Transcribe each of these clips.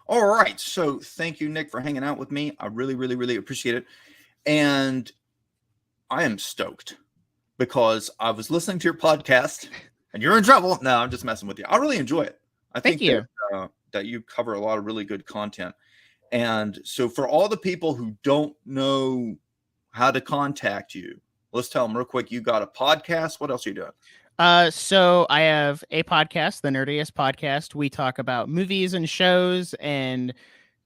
All right. So thank you, Nick, for hanging out with me. I really, really, really appreciate it. And I am stoked because I was listening to your podcast and you're in trouble. No, I'm just messing with you. I really enjoy it. I Thank think that you. that you cover a lot of really good content. And so for all the people who don't know how to contact you, let's tell them real quick. You got a podcast. What else are you doing? So I have a podcast, the Nerdiest Podcast. We talk about movies and shows and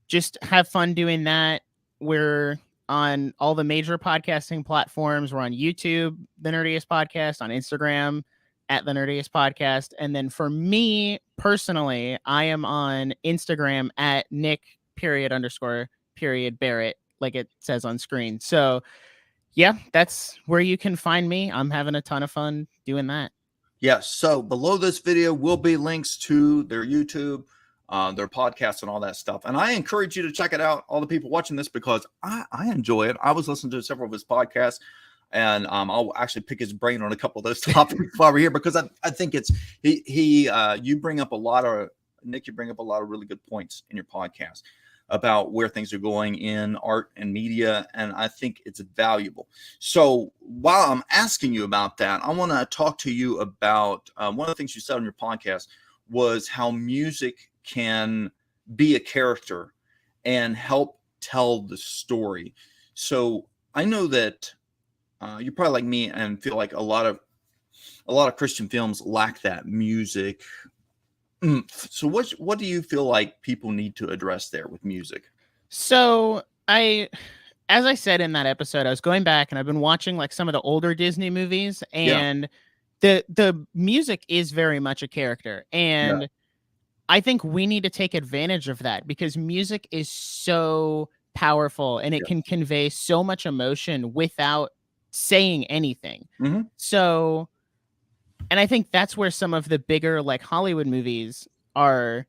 just have fun doing that. We're on all the major podcasting platforms. We're on YouTube, the Nerdiest Podcast, on Instagram at the Nerdiest Podcast. And then for me personally, I am on Instagram at Nick_Barrett, like it says on screen. So yeah, that's where you can find me. I'm having a ton of fun doing that. Yes. So below this video will be links to their YouTube, their podcasts, and all that stuff. And I encourage you to check it out, all the people watching this, because I enjoy it. I was listening to several of his podcasts, and I'll actually pick his brain on a couple of those topics while we're here, because I think it's you bring up a lot of Nick, you bring up a lot of really good points in your podcast about where things are going in art and media, and I think it's valuable. So while I'm asking you about that, I want to talk to you about one of the things you said on your podcast was how music can be a character and help tell the story. So I know that you're probably like me and feel like a lot of Christian films lack that music. So what do you feel like people need to address there with music? So as I said in that episode, I was going back and I've been watching like some of the older Disney movies, and the music is very much a character. And I think we need to take advantage of that because music is so powerful and it can convey so much emotion without saying anything. Mm-hmm. So, and I think that's where some of the bigger like Hollywood movies are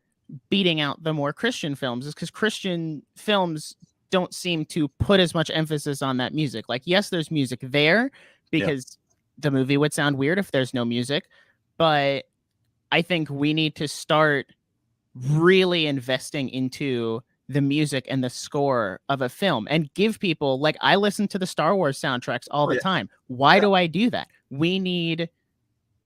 beating out the more Christian films, is because Christian films don't seem to put as much emphasis on that music. Like, yes, there's music there because the movie would sound weird if there's no music, but I think we need to start really investing into the music and the score of a film and give people, like, I listen to the Star Wars soundtracks all the time. Why do I do that? We need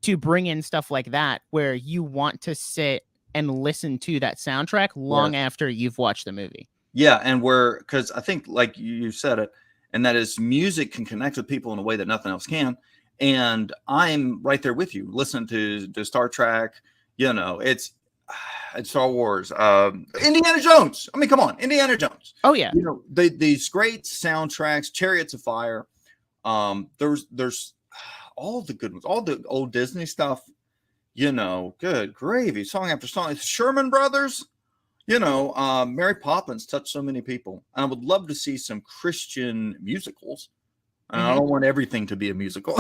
to bring in stuff like that where you want to sit and listen to that soundtrack long after you've watched the movie. Yeah, and because I think, like you said it, and that is music can connect with people in a way that nothing else can. And I'm right there with you. Listen to Star Trek, it's Star Wars, Indiana Jones. I mean, come on, Indiana Jones. Oh yeah, these great soundtracks, Chariots of Fire. There's all the good ones, all the old Disney stuff. Good gravy, song after song. It's Sherman Brothers. Mary Poppins touched so many people. And I would love to see some Christian musicals. And I don't want everything to be a musical.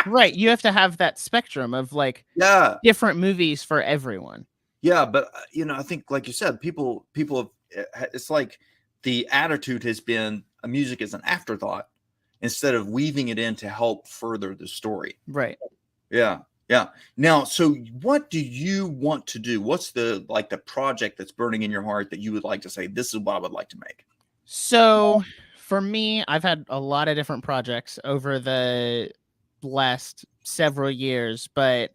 Right. You have to have that spectrum of like different movies for everyone. Yeah. But, I think, like you said, people it's like the attitude has been music is an afterthought instead of weaving it in to help further the story. Right. Yeah. Yeah. Now, so what do you want to do? What's the project that's burning in your heart that you would like to say, this is what I would like to make? So for me, I've had a lot of different projects over the last several years, but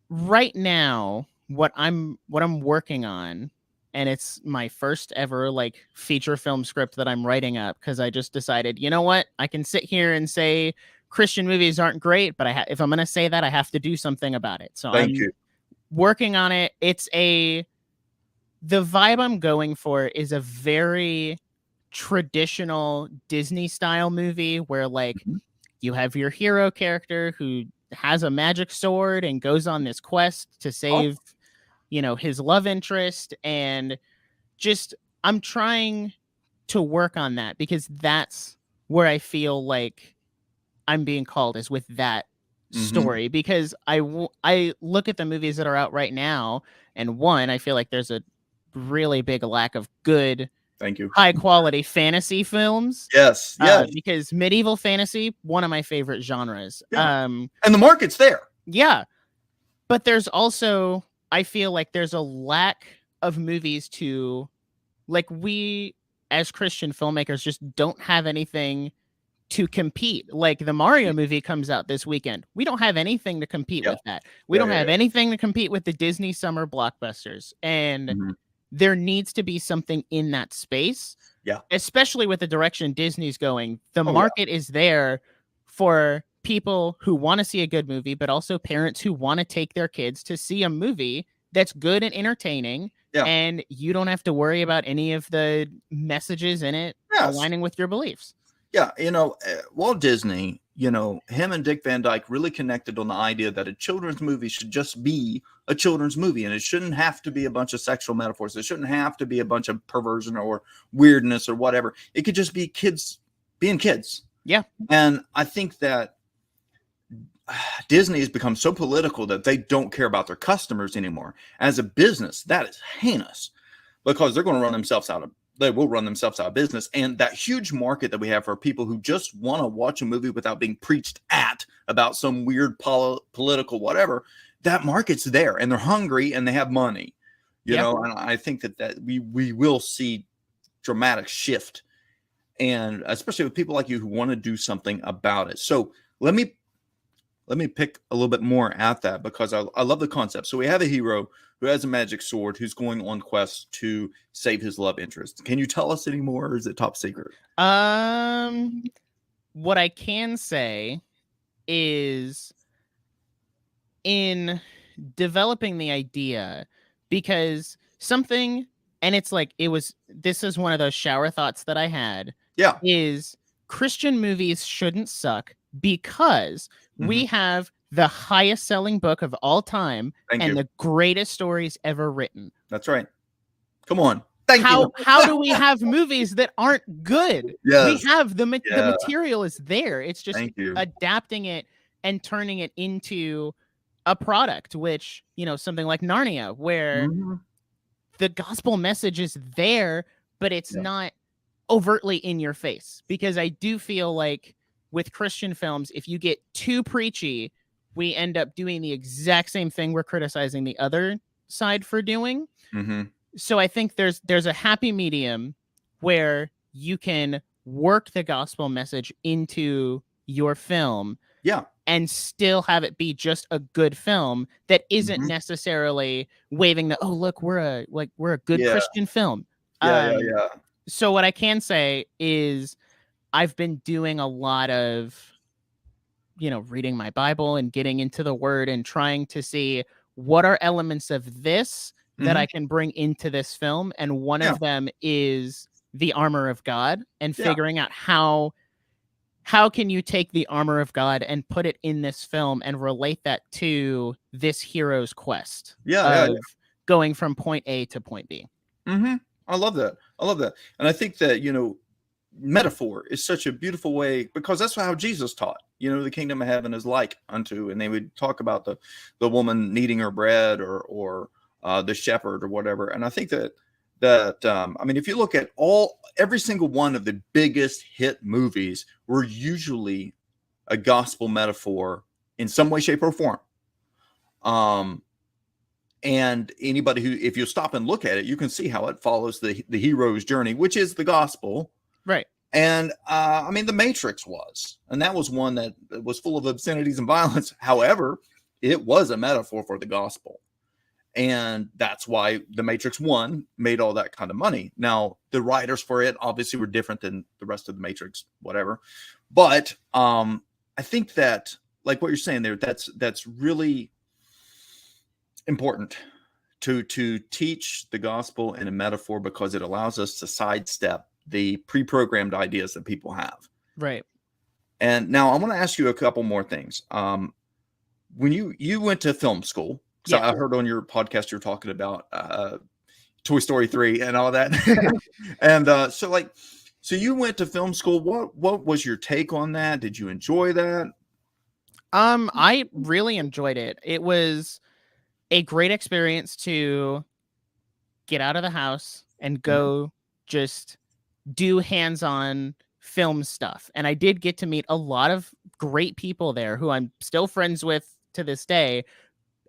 right now what I'm working on, and it's my first ever like feature film script that I'm writing up, because I just decided, you know what, I can sit here and say Christian movies aren't great, but if I'm going to say that, I have to do something about it. So I'm working on it. The vibe I'm going for is a very traditional Disney style movie where like you have your hero character who has a magic sword and goes on this quest to save, his love interest. And just, I'm trying to work on that because that's where I feel like I'm being called, is with that story, because I look at the movies that are out right now, and one, I feel like there's a really big lack of good, high quality fantasy films. Yes. Because medieval fantasy, one of my favorite genres. And the market's there. Yeah. But there's also, I feel like there's a lack of movies to, like, we as Christian filmmakers just don't have anything to compete. Like, the Mario movie comes out this weekend. We don't have anything to compete Yeah. with that. We don't have anything to compete with the Disney summer blockbusters. And Mhm. there needs to be something in that space. Yeah. Especially with the direction Disney's going. The Oh, yeah. market is there for people who want to see a good movie, but also parents who want to take their kids to see a movie that's good and entertaining. Yeah. And you don't have to worry about any of the messages in it Yes. aligning with your beliefs. Yeah, Walt Disney, him and Dick Van Dyke really connected on the idea that a children's movie should just be a children's movie, and it shouldn't have to be a bunch of sexual metaphors. It shouldn't have to be a bunch of perversion or weirdness or whatever. It could just be kids being kids. Yeah. And I think that Disney has become so political that they don't care about their customers anymore. As a business, that is heinous, because they're going to they will run themselves out of business. And that huge market that we have for people who just want to watch a movie without being preached at about some weird political whatever, that market's there, and they're hungry and they have money, and I think that we will see dramatic shift, and especially with people like you who want to do something about it. So let me pick a little bit more at that, because I love the concept. So we have a hero who has a magic sword who's going on quest to save his love interest. Can you tell us any more, or is it top secret? What I can say is, in developing the idea, because something, and it's like, this is one of those shower thoughts that I had. Yeah. Is Christian movies shouldn't suck, because we have the highest selling book of all time the greatest stories ever written. That's right. Come on. Thank you. How do we have movies that aren't good? Yes. We have the material is there. It's just adapting it and turning it into a product, which, something like Narnia, where the gospel message is there, but it's not overtly in your face. Because I do feel like with Christian films, if you get too preachy, we end up doing the exact same thing we're criticizing the other side for doing. So I think there's a happy medium where you can work the gospel message into your film, and still have it be just a good film that isn't necessarily waving the, oh, look, we're a good Christian film. So what I can say is, I've been doing a lot of, reading my Bible and getting into the Word and trying to see what are elements of this that I can bring into this film. And one of them is the armor of God, and figuring out how can you take the armor of God and put it in this film and relate that to this hero's quest of going from point A to point B. I love that. And I think that, metaphor is such a beautiful way, because that's how Jesus taught. The kingdom of heaven is like unto, and they would talk about the woman kneading her bread, or the shepherd or whatever. And I think that if you look at every single one of the biggest hit movies were usually a gospel metaphor in some way, shape, or form. And anybody who, if you stop and look at it, you can see how it follows the hero's journey, which is the gospel. Right. And The Matrix was, and that was one that was full of obscenities and violence. However, it was a metaphor for the gospel. And that's why The Matrix 1 made all that kind of money. Now, the writers for it obviously were different than the rest of The Matrix, whatever. But I think that, like what you're saying there, that's really important to teach the gospel in a metaphor, because it allows us to sidestep the pre-programmed ideas that people have. Right. And now I want to ask you a couple more things. When you went to film school, so I heard on your podcast you're talking about Toy Story 3 and all that. And so you went to film school. What was your take on that? Did you enjoy that? I really enjoyed it. It was a great experience to get out of the house and go just do hands-on film stuff. And I did get to meet a lot of great people there who I'm still friends with to this day.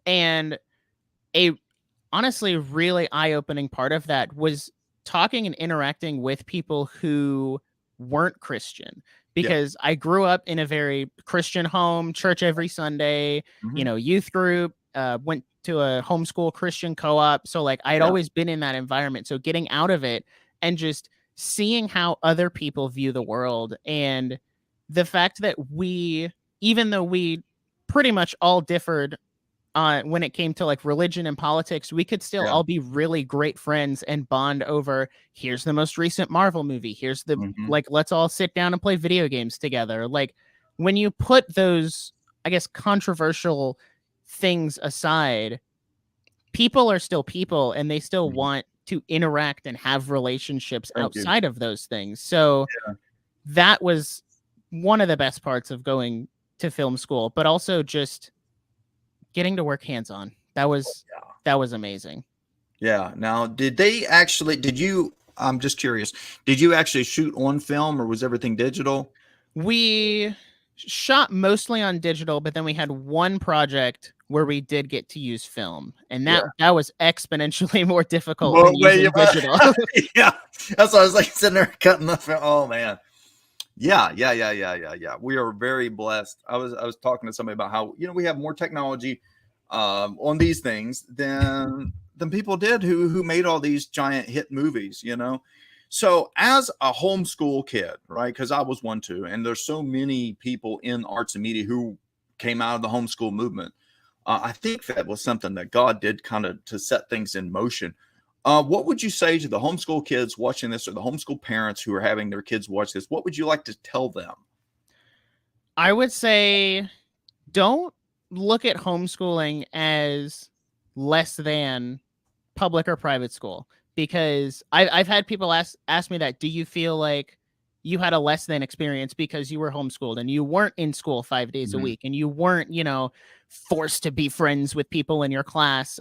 And honestly really eye-opening part of that was talking and interacting with people who weren't Christian, Yeah. because I grew up in a very Christian home, church every Sunday, Mhm. youth group, went to a homeschool Christian co-op. So like I'd Yeah. always been in that environment. So getting out of it and just seeing how other people view the world, and the fact that even though we pretty much all differed when it came to like religion and politics, we could still Yeah. all be really great friends and bond over, here's the most recent Marvel movie. Here's the, Mhm. like, let's all sit down and play video games together. Like, when you put those, I guess, controversial things aside, people are still people and they still Mhm. want to interact and have relationships Thank you. outside of those things. So Yeah. that was one of the best parts of going to film school, but also just getting to work hands on. That was amazing. Yeah. Now, did you, I'm just curious, did you actually shoot on film or was everything digital? We shot mostly on digital, but then we had one project where we did get to use film, and Yeah. that was exponentially more difficult Well, than wait, using digital. yeah. That's why I was like sitting there cutting the film. Oh man. Yeah, yeah, yeah, yeah, yeah, yeah. We are very blessed. I was talking to somebody about how we have more technology on these things than people did who made all these giant hit movies. So as a homeschool kid, right? Because I was one too, and there's so many people in arts and media who came out of the homeschool movement. I think that was something that God did kind of to set things in motion. What would you say to the homeschool kids watching this or the homeschool parents who are having their kids watch this? What would you like to tell them? I would say don't look at homeschooling as less than public or private school, because I've had people ask me that. Do you feel like you had a less than experience because you were homeschooled and you weren't in school 5 days a Mhm. week and you weren't forced to be friends with people in your class?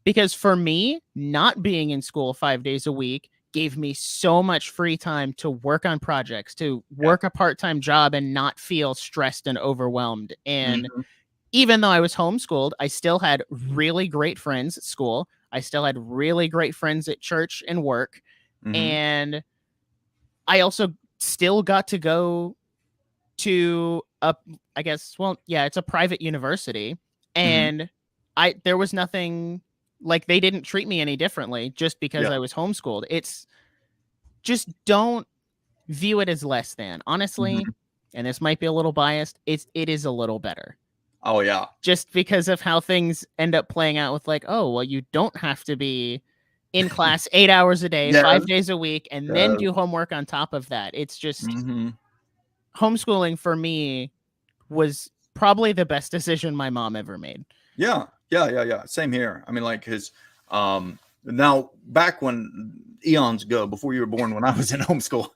Because for me, not being in school 5 days a week gave me so much free time to work on projects, to Yeah. work a part-time job and not feel stressed and overwhelmed. And Mhm. even though I was homeschooled, I still had really great friends at school. I still had really great friends at church and work. Mhm. And I also still got to go to I guess, well, yeah, it's a private university. Mhm. And there was nothing, like, they didn't treat me any differently just because Yeah. I was homeschooled. It's just, don't view it as less than. Honestly, Mhm. and this might be a little biased, it is a little better, Oh yeah. just because of how things end up playing out with, like, oh, well, you don't have to be in class 8 hours a day, Yes. 5 days a week, and then Yes. do homework on top of that. It's just, Mhm. homeschooling for me was probably the best decision my mom ever made. Yeah. Yeah. Yeah. Yeah. Same here. I mean, like, his now back when eons ago, before you were born, when I was in homeschool,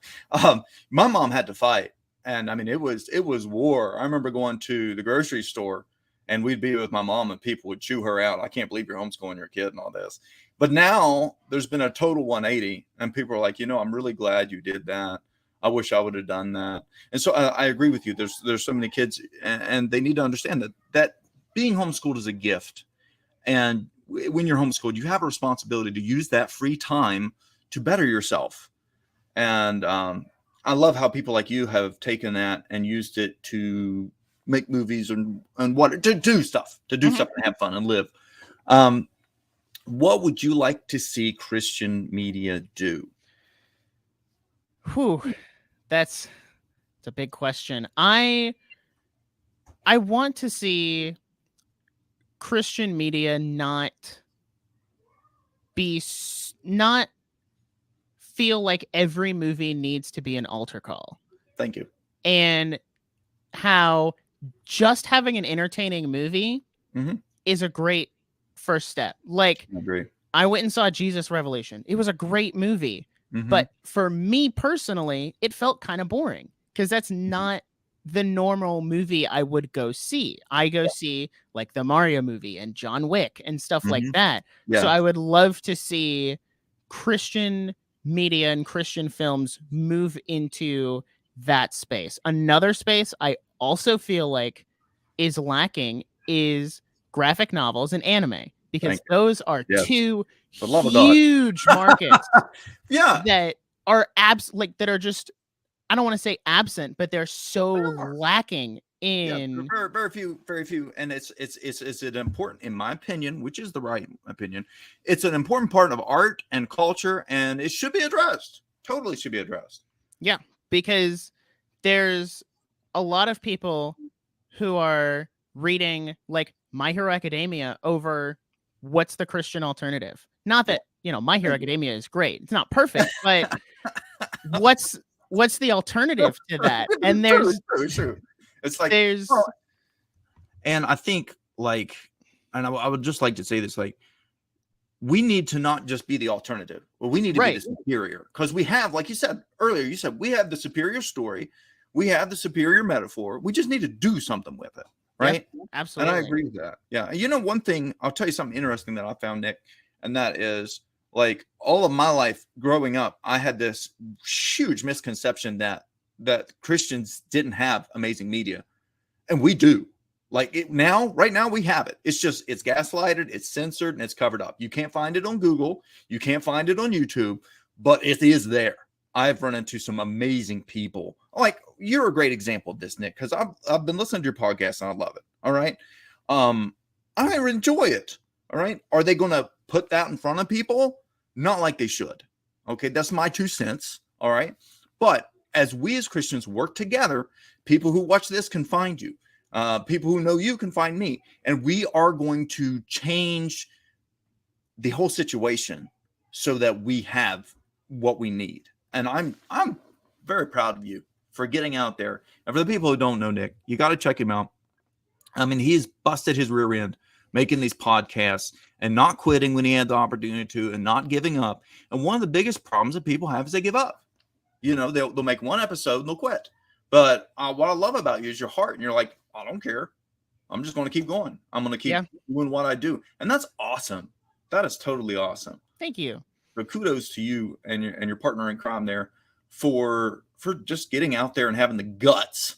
my mom had to fight, and I mean, it was war. I remember going to the grocery store, and we'd be with my mom, and people would chew her out. I can't believe you're homeschooling your kid and all this. But now there's been a total 180, and people are like, I'm really glad you did that. I wish I would have done that. And so I agree with you. There's so many kids, and they need to understand that being homeschooled is a gift. And when you're homeschooled, you have a responsibility to use that free time to better yourself. And I love how people like you have taken that and used it to make movies and what to do stuff, Mhm. and have fun and live. Um, what would you like to see Christian media do? Whew, that's it's a big question. I want to see Christian media not feel like every movie needs to be an altar call, Thank you. and how just having an entertaining movie Mm-hmm. is a great first step. Like, I agree. I went and saw Jesus Revelation. It was a great movie. Mm-hmm. But for me personally, it felt kind of boring because that's not the normal movie I would go see. I go see like the Mario movie and John Wick and stuff like Mm-hmm. that. So Yeah. I would love to see Christian media and Christian films move into that space. Another space I also feel like is lacking is graphic novels and anime. because those are Yes. two For the love of God. huge markets Yeah. that are that are just, I don't want to say absent, but they're so lacking in. Very, very few. And it's an important, in my opinion, which is the right opinion. It's an important part of art and culture, and it should be addressed. Totally should be addressed. Yeah, because there's a lot of people who are reading like My Hero Academia over what's the Christian alternative. Not that, My Hero Academia is great. It's not perfect, but what's the alternative to that? And true. It's like there's and I think and I would just like to say this, we need to not just be the alternative. Well, we need to be the superior, because we have, like you said earlier, we have the superior story. We have the superior metaphor. We just need to do something with it. Right. Yeah, absolutely. And I agree with that. Yeah. One thing, I'll tell you something interesting that I found, Nick, and that is all of my life growing up, I had this huge misconception that Christians didn't have amazing media. And we do. Right now we have it. It's gaslighted, it's censored, and it's covered up. You can't find it on Google. You can't find it on YouTube, but it is there. I've run into some amazing people. You're a great example of this, Nick, because I've been listening to your podcast and I love it. All right. I enjoy it. All right. Are they going to put that in front of people? Not like they should. Okay. That's my 2 cents. All right. But as we as Christians work together, people who watch this can find you. People who know you can find me, and we are going to change the whole situation so that we have what we need. And I'm very proud of you for getting out there. And for the people who don't know Nick, you got to check him out. I mean, he's busted his rear end making these podcasts and not quitting when he had the opportunity to, and not giving up. And one of the biggest problems that people have is they give up. They'll make one episode and they'll quit. But what I love about you is your heart, and you're like, I don't care. I'm just going to keep going. I'm going to keep doing what I do. And that's awesome. That is totally awesome. Thank you. So kudos to you and your partner in crime there for just getting out there and having the guts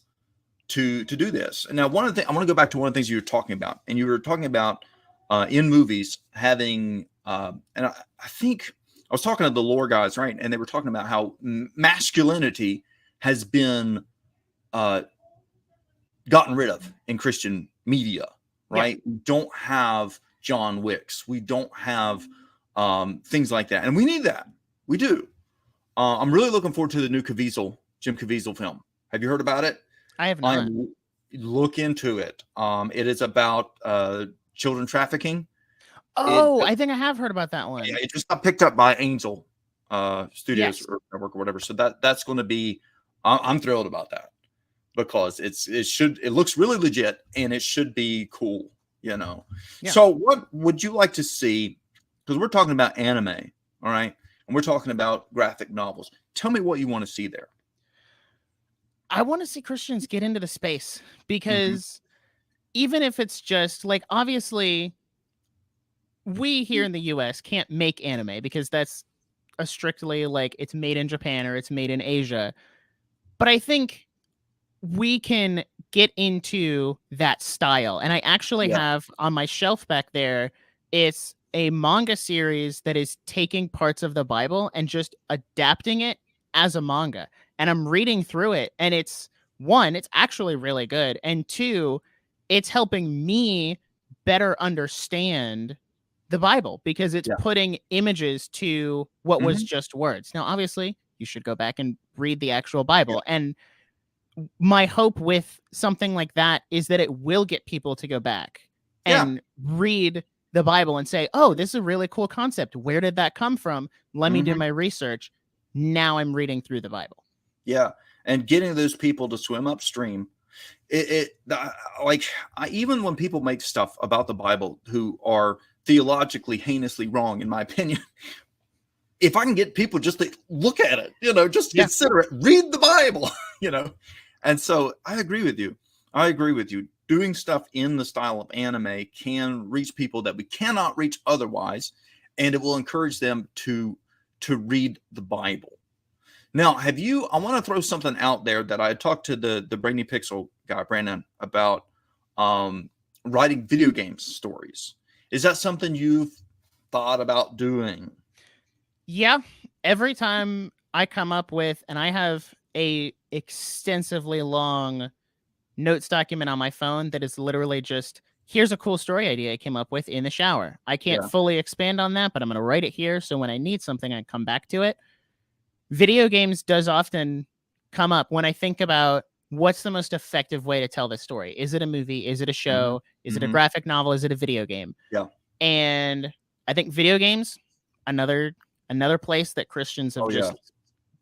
to do this. And now one of the things, I want to go back to one of the things you were talking about, and you were talking about in movies having, and I think I was talking to the lore guys, right? And they were talking about how masculinity has been gotten rid of in Christian media, right? We don't have John Wicks. We don't have things like that. And we need that. We do. I'm really looking forward to the new Jim Caviezel film. Have you heard about it? I have not. Look into it. It is about children trafficking. I think I have heard about that one. Yeah, it just got picked up by Angel Studios or network or whatever. So that's going to be, I'm thrilled about that, because it looks really legit, and it should be cool, Yeah. So what would you like to see? Because we're talking about anime, all right? And we're talking about graphic novels. Tell me what you want to see there. I want to see Christians get into the space, because even if it's just obviously we here in the US can't make anime, because that's a strictly it's made in Japan or it's made in Asia. But I think we can get into that style. And I actually have on my shelf back there, it's a manga series that is taking parts of the Bible and just adapting it as a manga. And I'm reading through it, and it's actually really good. And 2, it's helping me better understand the Bible, because it's putting images to what was just words. Now, obviously, you should go back and read the actual Bible. And my hope with something like that is that it will get people to go back and read the Bible and say, oh, this is a really cool concept. Where did that come from? Let me do my research. Now I'm reading through the Bible. Yeah. And getting those people to swim upstream. Even when people make stuff about the Bible who are theologically heinously wrong, in my opinion, if I can get people just to look at it, just consider it, read the Bible, And so I agree with you. Doing stuff in the style of anime can reach people that we cannot reach otherwise, and it will encourage them to read the Bible. Now, I want to throw something out there that I talked to the Brainy Pixel guy, Brandon, about writing video game stories. Is that something you've thought about doing? Yeah. Every time I come up with, and I have a extensively long notes document on my phone that is literally just, here's a cool story idea I came up with in the shower. I can't Yeah. fully expand on that, but I'm going to write it here. So when I need something, I come back to it. Video games does often come up when I think about what's the most effective way to tell this story. Is it a movie? Is it a show? Is it a graphic novel? Is it a video game? Yeah. And I think video games, another place that Christians have just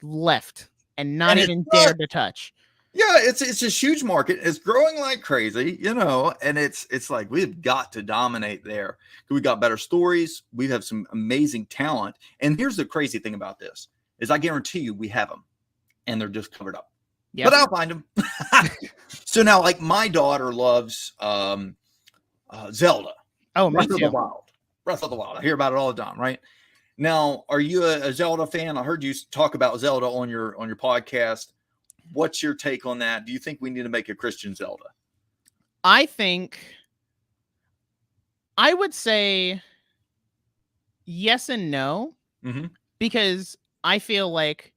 left and not even dared to touch. Yeah, it's a huge market. It's growing like crazy, and it's like we've got to dominate there. We got better stories. We have some amazing talent. And here's the crazy thing about this is I guarantee you we have them and they're just covered up. Yep. But I'll find them. So now, like, my daughter loves Zelda. Oh, me too. Breath of the Wild. I hear about it all the time, right? Now, are you a Zelda fan? I heard you talk about Zelda on your podcast. What's your take on that? Do you think we need to make a Christian Zelda? I would say yes and no, because I feel like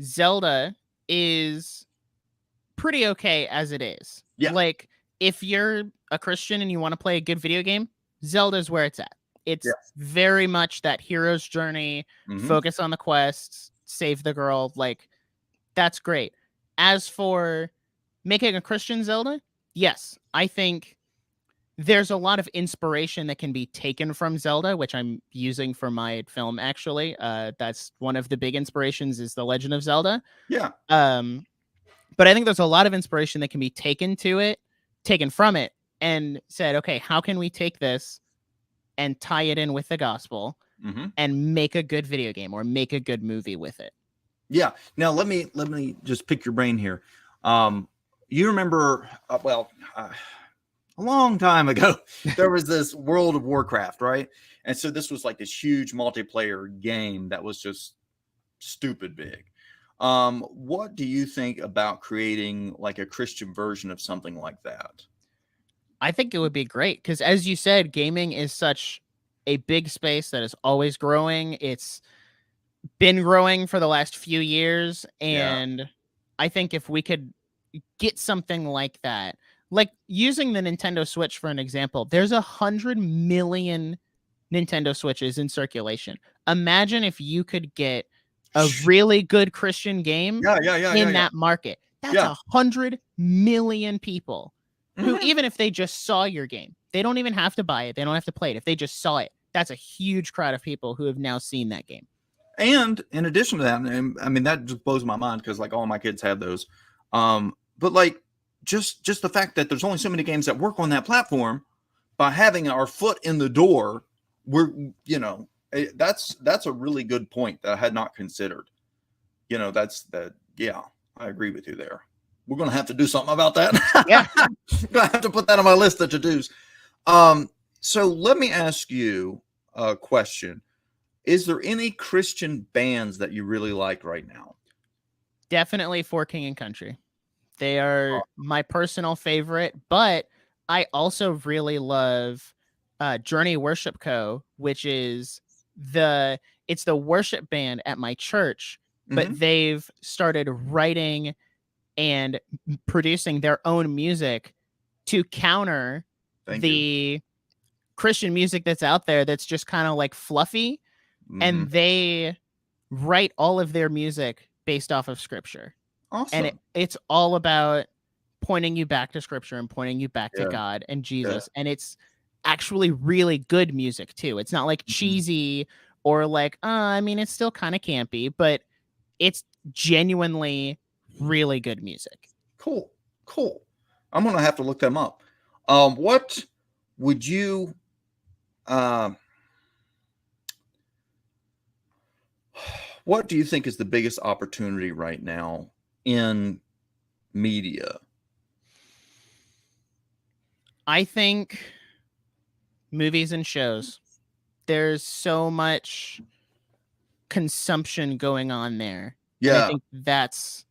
Zelda is pretty okay as it is. Yeah. Like, if you're a Christian and you want to play a good video game, Zelda's where it's at. It's very much that hero's journey, focus on the quests, save the girl. Like, that's great. As for making a Christian Zelda, yes, I think there's a lot of inspiration that can be taken from Zelda, which I'm using for my film, actually. That's one of the big inspirations is The Legend of Zelda. Yeah. But I think there's a lot of inspiration that can be taken from it, and said, okay, how can we take this and tie it in with the gospel and make a good video game or make a good movie with it? Yeah. Now let me just pick your brain here. You remember, a long time ago, there was this World of Warcraft, right? And so this was like this huge multiplayer game that was just stupid big. What do you think about creating like a Christian version of something like that? I think it would be great because, as you said, gaming is such a big space that is always growing. It's been growing for the last few years, and I think if we could get something like that, like using the Nintendo Switch for an example, there's 100 million Nintendo Switches in circulation. Imagine if you could get a really good Christian game in that market. That's 100 million people who, even if they just saw your game, they don't even have to buy it. They don't have to play it. If they just saw it, that's a huge crowd of people who have now seen that game. And in addition to that, I mean, that just blows my mind because like all my kids have those. But like just the fact that there's only so many games that work on that platform, by having our foot in the door, that's a really good point that I had not considered. I agree with you there. We're going to have to do something about that. Yeah. I'm going to have to put that on my list of to-dos. So let me ask you a question. Is there any Christian bands that you really like right now? Definitely For King and Country. They are my personal favorite, but I also really love Journey Worship Co., which is the worship band at my church, but they've started writing and producing their own music to counter the Christian music that's out there that's just kind of like fluffy. And they write all of their music based off of scripture. Awesome. And it's all about pointing you back to scripture and pointing you back to God and Jesus. And it's actually really good music too. It's not like cheesy or like, it's still kind of campy, but it's genuinely really good music. Cool. I'm going to have to look them up. What would you, what do you think is the biggest opportunity right now in media? I think movies and shows. There's so much consumption going on there. Yeah. And I think that's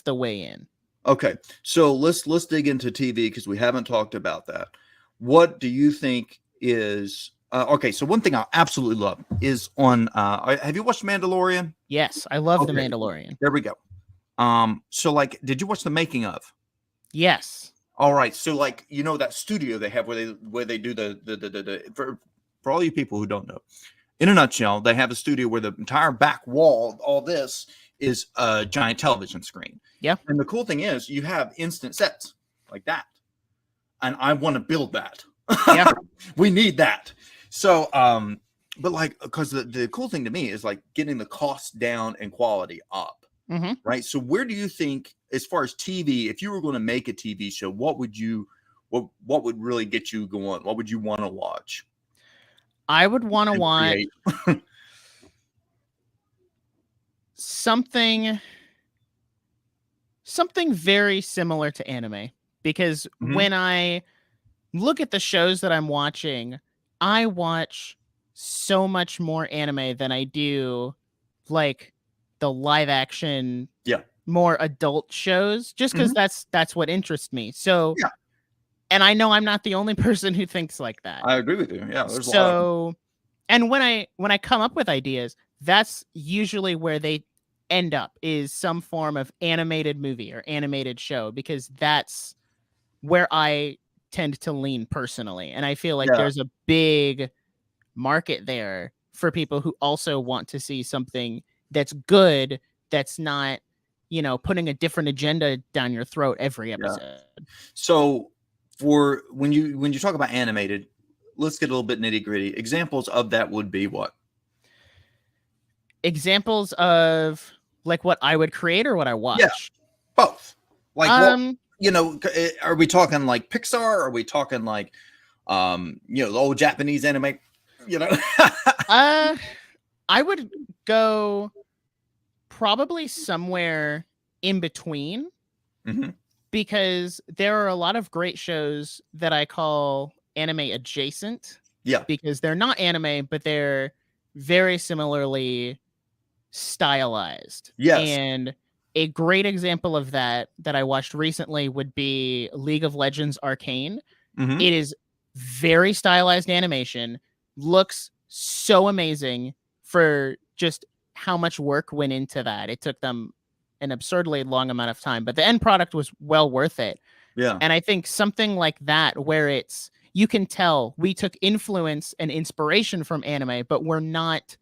the way in. Okay. So let's dig into TV because we haven't talked about that. What do you think is Okay, so one thing I absolutely love is on. Have you watched Mandalorian? Yes, I love The Okay. Mandalorian. There we go. So like, did you watch the making of? Yes. All right, so like, you know that studio they have where they do the for all you people who don't know, in a nutshell, they have a studio where the entire back wall, all this is a giant television screen. Yeah. And the cool thing is you have instant sets like that. And I want to build that. Yeah. We need that. So, but like, because the cool thing to me is like getting the cost down and quality up. Mm-hmm. Right. So where do you think, as far as TV, if you were going to make a TV show, what would really get you going? What would you want to watch? I would want to watch something very similar to anime, because when I look at the shows that I'm watching, I watch so much more anime than I do like the live action, more adult shows, just because that's what interests me. So, and I know I'm not the only person who thinks like that. I agree with you. Yeah. There's so, a lot of and when I come up with ideas, that's usually where they end up, is some form of animated movie or animated show, because that's where I tend to lean personally. And I feel like there's a big market there for people who also want to see something that's good, that's not, putting a different agenda down your throat every episode. So for when you talk about animated, let's get a little bit nitty gritty. Examples of that would be what? Examples of like what I would create or what I watch? Yeah, both. Like, are we talking like Pixar? Are we talking like, the old Japanese anime? I would go probably somewhere in between, because there are a lot of great shows that I call anime adjacent. Yeah. Because they're not anime, but they're very similarly stylized. Yes. And a great example of that I watched recently would be League of Legends Arcane. It is very stylized animation, looks so amazing for just how much work went into that. It took them an absurdly long amount of time, but the end product was well worth it. Yeah. And I think something like that, where you can tell we took influence and inspiration from anime, but we're not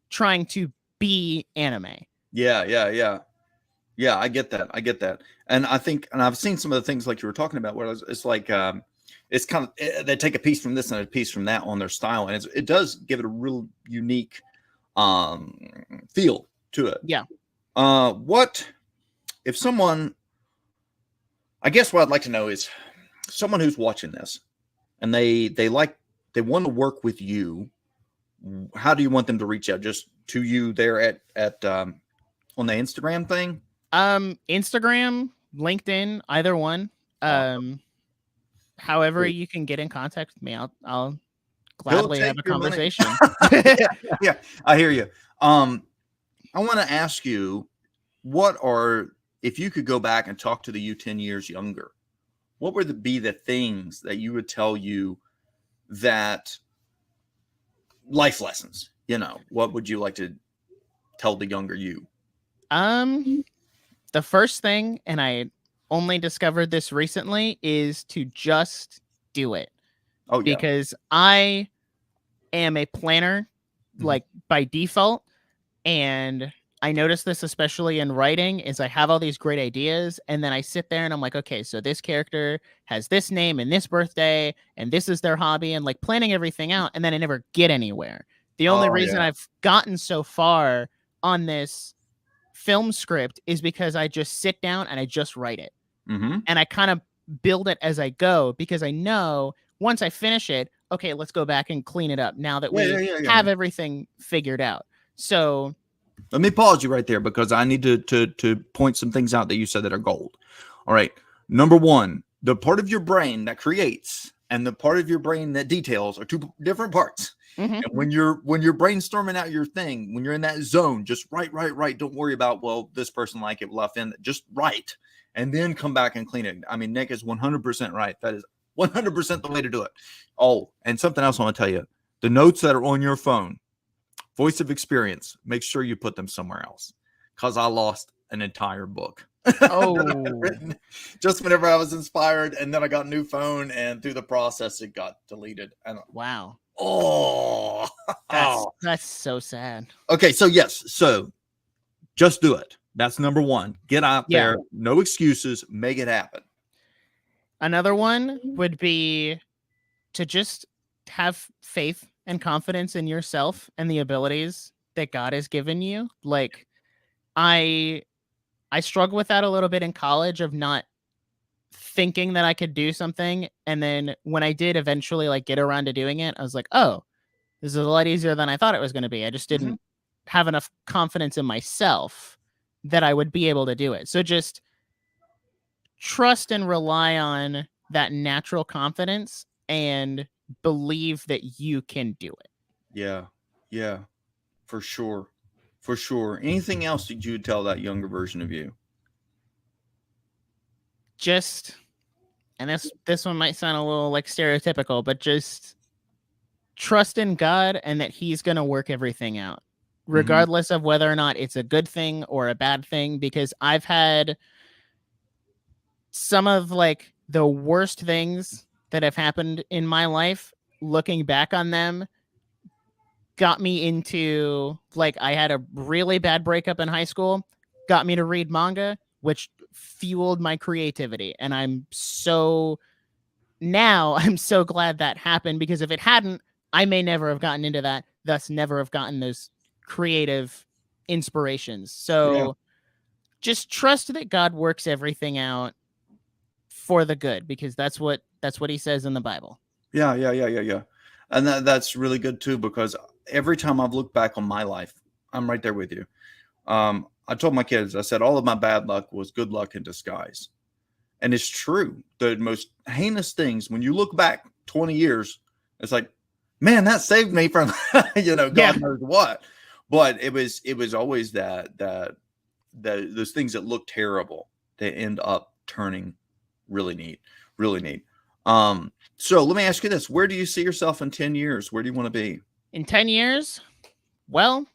trying to be anime. Yeah. I get that. And I think, and I've seen some of the things like you were talking about, where it's like, it's kind of, they take a piece from this and a piece from that on their style. And it does give it a real unique feel to it. Yeah. What if someone, I guess what I'd like to know is someone who's watching this and they want to work with you. How do you want them to reach out? Just to you there at on the Instagram thing? Instagram, LinkedIn, either one. However you can get in contact with me, I'll gladly have a conversation. Yeah, I hear you. I want to ask you, if you could go back and talk to the you 10 years younger, what would be the things that you would tell you, that life lessons, what would you like to tell the younger you? The first thing, and I only discovered this recently, is to just do it. Oh, yeah. Because I am a planner, like by default. And I notice this especially in writing, is I have all these great ideas, and then I sit there and I'm like, okay, so this character has this name and this birthday, and this is their hobby, and like planning everything out, and then I never get anywhere. The only reason I've gotten so far on this film script is because I just sit down and I just write it. And I kind of build it as I go, because I know once I finish it, okay, let's go back and clean it up now that we have everything figured out. So let me pause you right there, because I need to point some things out that you said that are gold. All right. Number one, the part of your brain that creates and the part of your brain that details are two different parts. And when you're brainstorming out your thing, when you're in that zone, just write. Don't worry about, well, this person like it left in. Just write and then come back and clean it. I mean, Nick is 100% right. That is 100% the way to do it. Oh, and something else I want to tell you. The notes that are on your phone, voice of experience, make sure you put them somewhere else, because I lost an entire book that I had Oh, written just whenever I was inspired, and then I got a new phone, and through the process it got deleted. And wow. oh, That's so sad. okay. So yes, so just do it. That's number one. Get out Yeah. there, no excuses, make it happen. Another one would be to just have faith and confidence in yourself and the abilities that God has given you. Like I struggle with that a little bit in college, of not thinking that I could do something, and then when I did eventually like get around to doing it, I was like, "Oh, this is a lot easier than I thought it was going to be." I just didn't have enough confidence in myself that I would be able to do it. So just trust and rely on that natural confidence and believe that you can do it. Yeah, yeah, for sure, for sure. Anything else that you would tell that younger version of you? Just, and this one might sound a little like stereotypical, but just trust in God and that he's going to work everything out, regardless of whether or not it's a good thing or a bad thing, because I've had some of like the worst things that have happened in my life. Looking back on them got me into, like, I had a really bad breakup in high school, got me to read manga, which fueled my creativity. And I'm so glad that happened, because if it hadn't, I may never have gotten into that, thus never have gotten those creative inspirations. So just trust that God works everything out for the good, because that's what he says in the Bible. Yeah. And that's really good too, because every time I've looked back on my life, I'm right there with you. I told my kids, I said, all of my bad luck was good luck in disguise. And it's true. The most heinous things, when you look back 20 years, it's like, man, that saved me from, God knows what. But it was always those things that look terrible, they end up turning really neat, really neat. So let me ask you this. Where do you see yourself in 10 years? Where do you want to be? In 10 years? Well,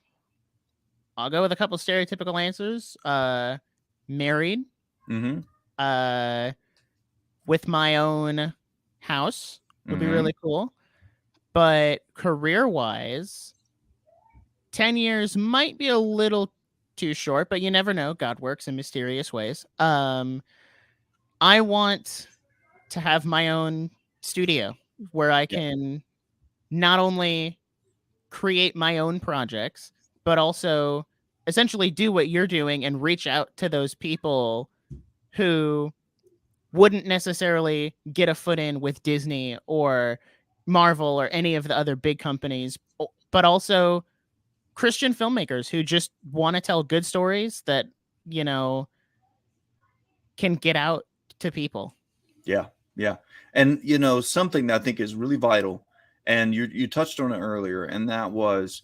I'll go with a couple stereotypical answers. Married. With my own house would be really cool. But career-wise, 10 years might be a little too short, but you never know. God works in mysterious ways. I want to have my own studio where I can not only create my own projects, but also essentially do what you're doing and reach out to those people who wouldn't necessarily get a foot in with Disney or Marvel or any of the other big companies, but also Christian filmmakers who just want to tell good stories that, can get out to people. Yeah. And, something that I think is really vital, and you touched on it earlier, and that was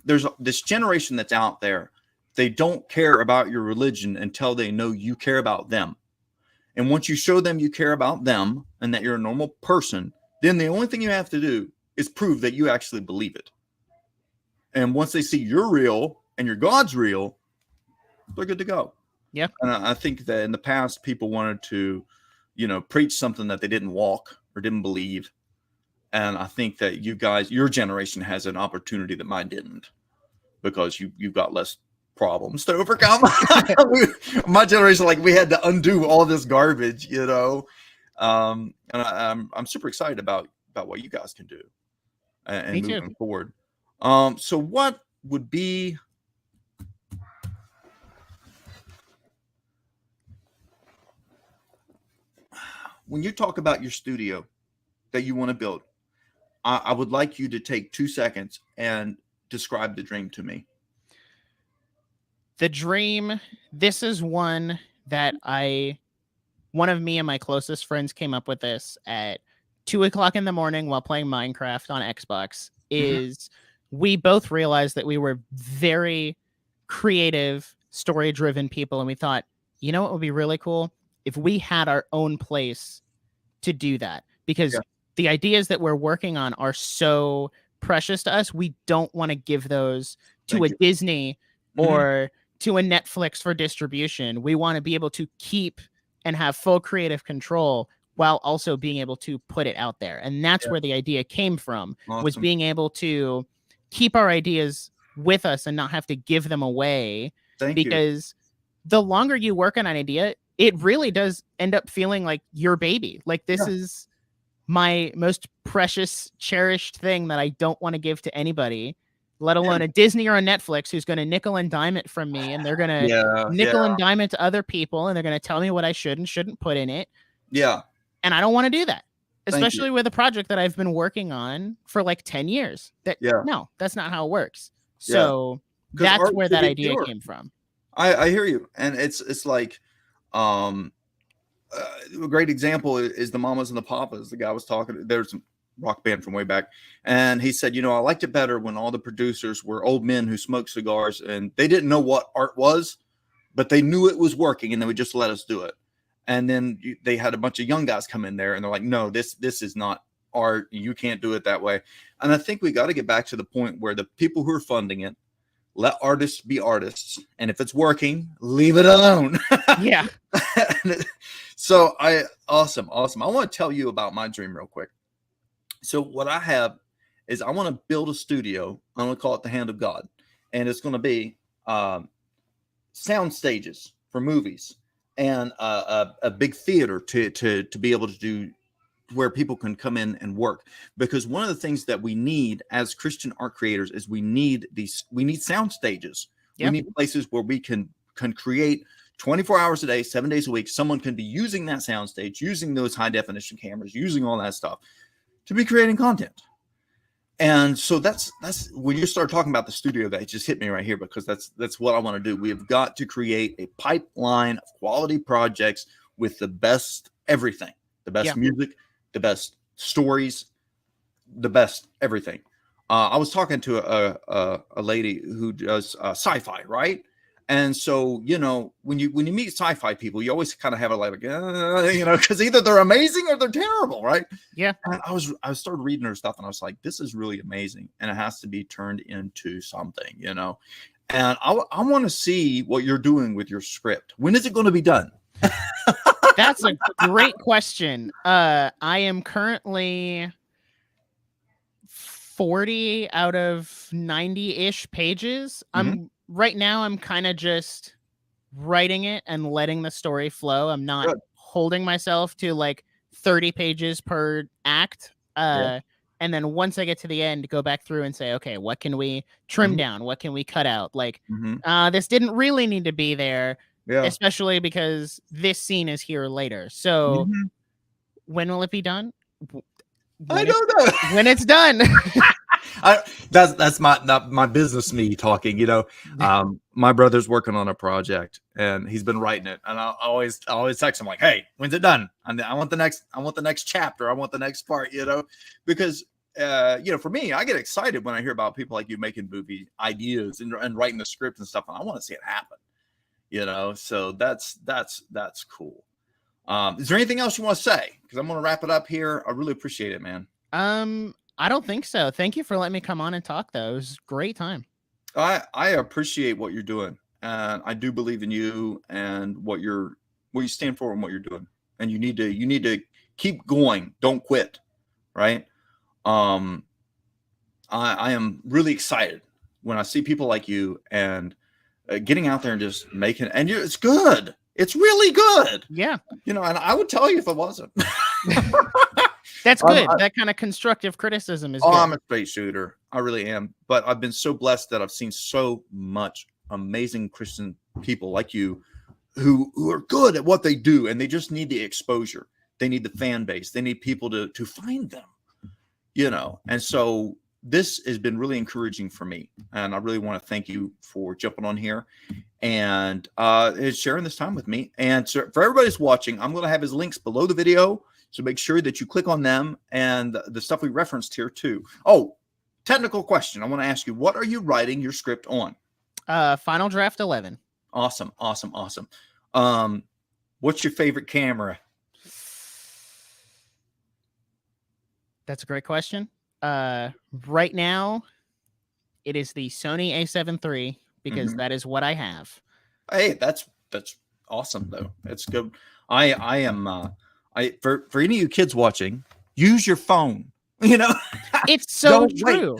there's this generation that's out there. They don't care about your religion until they know you care about them. And once you show them you care about them and that you're a normal person, then the only thing you have to do is prove that you actually believe it. And once they see you're real and your God's real, they're good to go. Yeah. And I think that in the past, people wanted to, preach something that they didn't walk or didn't believe. And I think that you guys, your generation has an opportunity that mine didn't, because you've got less problems to overcome. My generation, like, we had to undo all this garbage, and I'm super excited about what you guys can do and moving forward. So what would be when you talk about your studio that you want to build, I would like you to take 2 seconds and describe the dream to me. The dream, this is one that one of me and my closest friends came up with this at 2:00 in the morning while playing Minecraft on Xbox, is we both realized that we were very creative, story-driven people. And we thought, you know what would be really cool? If we had our own place to do that, because the ideas that we're working on are so precious to us. We don't want to give those to Thank a you. Disney or to a Netflix for distribution. We want to be able to keep and have full creative control while also being able to put it out there. And that's where the idea came from, was Awesome. being able to keep our ideas with us and not have to give them away. Thank you. Because the longer you work on an idea, it really does end up feeling like your baby. Like, this is my most precious, cherished thing that I don't want to give to anybody, let alone a Disney or a Netflix who's going to nickel and dime it from me, and they're going to nickel and dime it to other people, and they're going to tell me what I should and shouldn't put in it. Yeah. And I don't want to do that, especially with a project that I've been working on for like 10 years. No, that's not how it works. So that's where that idea came from. I hear you. And it's like, a great example is the Mamas and the Papas. The guy was talking, there's a rock band from way back, and he said, I liked it better when all the producers were old men who smoked cigars and they didn't know what art was, but they knew it was working and they would just let us do it. And then they had a bunch of young guys come in there and they're like, no, this is not art. You can't do it that way. And I think we got to get back to the point where the people who are funding it, let artists be artists. And if it's working, leave it alone. Yeah. So awesome. I want to tell you about my dream real quick. So what I have is I want to build a studio. I'm going to call it the Hand of God. And it's going to be sound stages for movies and a big theater to be able to do where people can come in and work. Because one of the things that we need as Christian art creators is we need sound stages. Yep. We need places where we can create 24 hours a day, 7 days a week. Someone can be using that sound stage, using those high definition cameras, using all that stuff to be creating content. And so that's when you start talking about the studio, that just hit me right here, because that's what I want to do. We have got to create a pipeline of quality projects with the best everything, the best music, the best stories, the best everything. I was talking to a lady who does sci-fi, right? And so, when you meet sci-fi people, you always kind of have a like, because either they're amazing or they're terrible, right? Yeah. And I started reading her stuff, and I was like, this is really amazing, and it has to be turned into something, And I want to see what you're doing with your script. When is it going to be done? That's a great question. I am currently 40 out of 90-ish pages. Right now, I'm kind of just writing it and letting the story flow. I'm not holding myself to like 30 pages per act. And then once I get to the end, go back through and say, okay, what can we trim down? What can we cut out? Like, this didn't really need to be there, especially because this scene is here later. So when will it be done? I don't know. When it's done. That's my business me talking. My brother's working on a project and he's been writing it, and I always text him like, "Hey, when's it done? I want the next chapter. I want the next part." Because for me, I get excited when I hear about people like you making movie ideas and writing the script and stuff, and I want to see it happen. So that's cool. Is there anything else you want to say? Because I'm going to wrap it up here. I really appreciate it, man. I don't think so. Thank you for letting me come on and talk, though. It was a great time. I appreciate what you're doing, and I do believe in you and what you stand for and what you're doing. And you need to keep going. Don't quit. Right. I am really excited when I see people like you and getting out there and just making, and it's good. It's really good. Yeah. And I would tell you if it wasn't. That's good. That kind of constructive criticism is good. I'm a straight shooter. I really am. But I've been so blessed that I've seen so much amazing Christian people like you who are good at what they do, and they just need the exposure. They need the fan base. They need people to find them, And so this has been really encouraging for me. And I really want to thank you for jumping on here and sharing this time with me. And so for everybody that's watching, I'm going to have his links below the video. So make sure that you click on them and the stuff we referenced here too. Oh, technical question. I want to ask you, what are you writing your script on? Final Draft 11. Awesome. What's your favorite camera? That's a great question. Right now, it is the Sony A7 III because Mhm. that is what I have. Hey, that's awesome though. It's good. I am for any of you kids watching, use your phone. You know, It's so don't wait. true.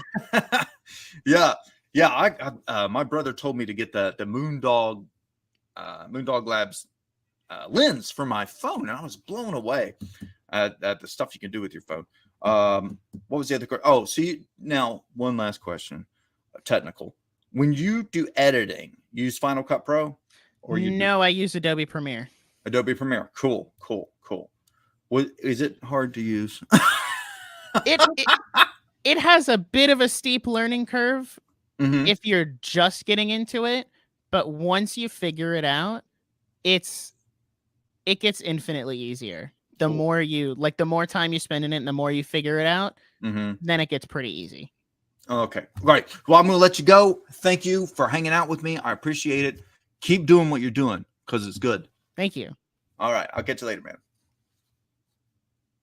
Yeah, yeah. My brother told me to get the Moondog Labs lens for my phone, and I was blown away at the stuff you can do with your phone. What was the other? Oh, see now one last question, technical. When you do editing, you use Final Cut Pro, or you do No, I use Adobe Premiere. Adobe Premiere? Cool. What is it hard to use? It has a bit of a steep learning curve Mhm. if you're just getting into it, but once you figure it out, it gets infinitely easier. The Cool. the more time you spend in it and the more you figure it out, Mhm. then it gets pretty easy. Okay. Right. Well, I'm going to let you go. Thank you for hanging out with me. I appreciate it. Keep doing what you're doing because it's good. Thank you. All right. I'll catch you later, man.